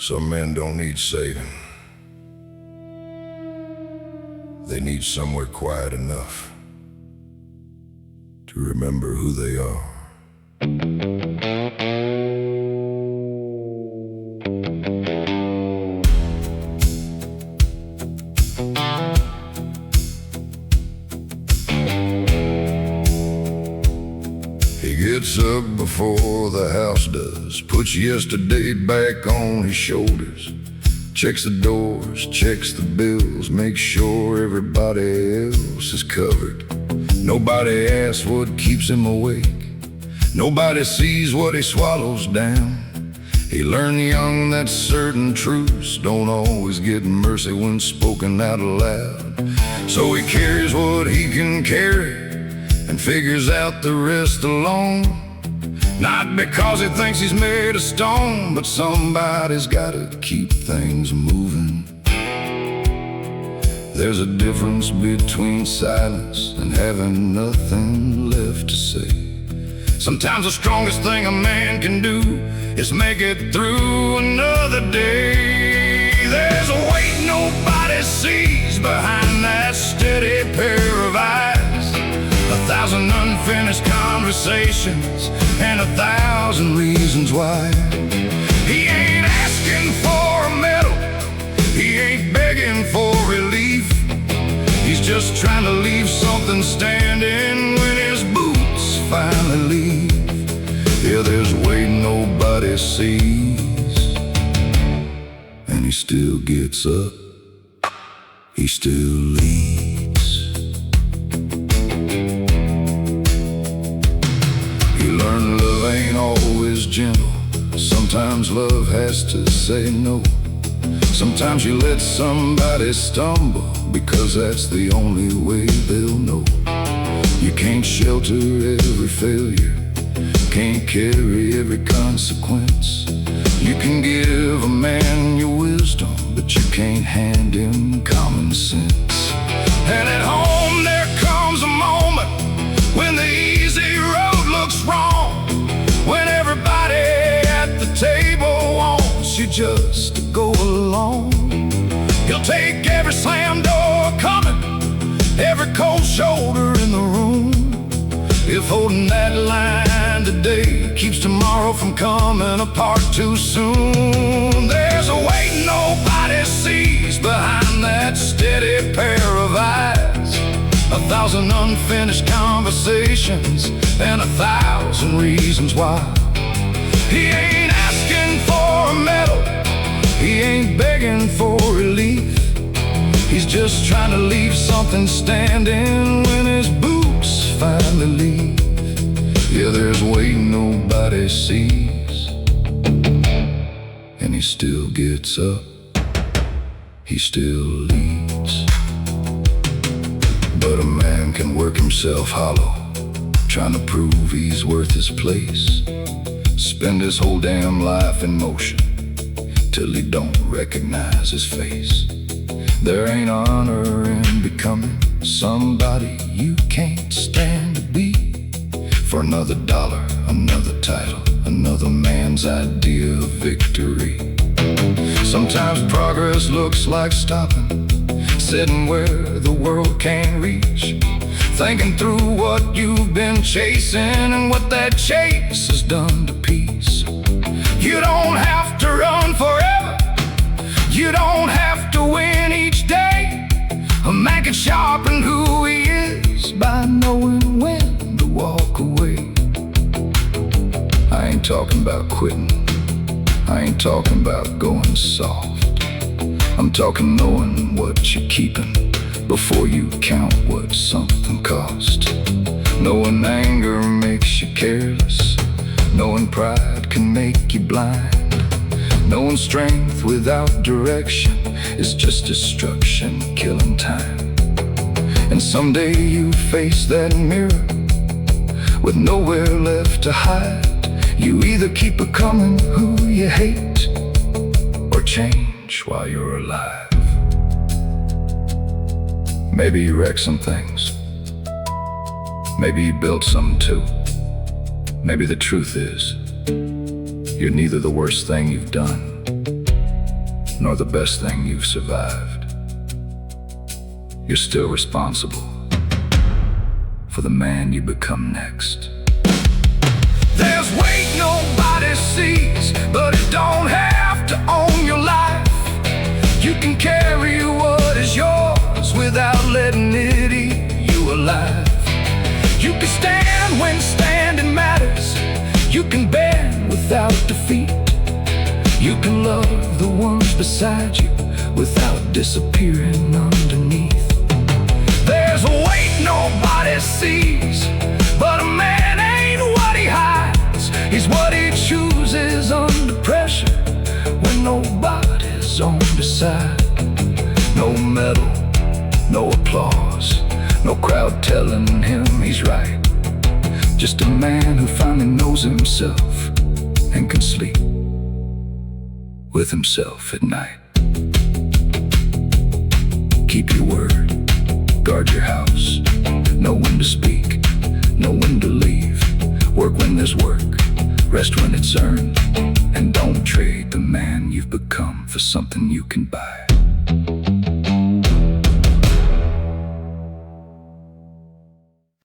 Some men don't need saving. They need somewhere quiet enough to remember who they are. He gets up before the house does, puts yesterday back on his shoulders, checks the doors, checks the bills, makes sure everybody else is covered. Nobody asks what keeps him awake. Nobody sees what he swallows down. He learned young that certain truths don't always get mercy when spoken out loud. So he carries what he can carry and figures out the rest alone. Not because he thinks he's made of stone, but somebody's gotta keep things moving. There's a difference between silence and having nothing left to say. Sometimes the strongest thing a man can do is make it through another day. There's a weight nobody sees behind that steady pair of eyes. 1,000 unfinished conversations and 1,000 reasons why. He ain't asking for a medal, he ain't begging for relief. He's just trying to leave something standing when his boots finally leave. Yeah, there's weight nobody sees, and he still gets up, he still leads. He learned love ain't always gentle. Sometimes love has to say no. Sometimes you let somebody stumble because that's the only way they'll know. You can't shelter every failure, can't carry every consequence. You can give a man your wisdom, but you can't hand him common sense. And at home there comes a moment when the easy road looks wrong, when everybody at the table wants you just to go along. He'll take every slam door coming, every cold shoulder in the room, if holding that line today keeps tomorrow from coming apart too soon. There's a weight nobody sees behind that steady pair of eyes. 1,000 unfinished conversations and 1,000 reasons why. He ain't asking for a medal, he ain't begging for relief. He's just trying to leave something standing when his boots finally leave. Yeah, there's weight nobody sees, and he still gets up, he still leads. But a man can work himself hollow, trying to prove he's worth his place. Spend his whole damn life in motion till he don't recognize his face. There ain't honor in becoming somebody you can't stand to be. For another dollar, another title, another man's idea of victory. Sometimes progress looks like stopping, sitting where the world can't reach, thinking through what you've been chasing and what that chase has done to peace. You don't have to run forever, you don't have to win each day. A man can sharpen who he is by knowing when to walk away. I ain't talking about quitting, I ain't talking about going soft. I'm talking knowing what you're keeping before you count what something cost. Knowing anger makes you careless, knowing pride can make you blind, knowing strength without direction is just destruction, killing time. And someday you face that mirror with nowhere left to hide. You either keep becoming who you hate or change while you're alive. Maybe you wrecked some things, maybe you built some too. Maybe the truth is, you're neither the worst thing you've done nor the best thing you've survived. You're still responsible for the man you become next. There's weight nobody sees, but it don't have to own your life. You can carry what is yours without letting it eat you alive. You can stand when standing matters. You can bend without defeat. You can love the ones beside you without disappearing underneath. There's a weight nobody sees, but a man ain't what he hides. He's what he chooses under pressure when nobody's on his side. No medal, no applause, no crowd telling him he's right. Just a man who finally knows himself and can sleep with himself at night. Keep your word, guard your house. Know when to speak, know when to leave. Work when there's work, rest when it's earned. And don't trade the man you've become for something you can buy.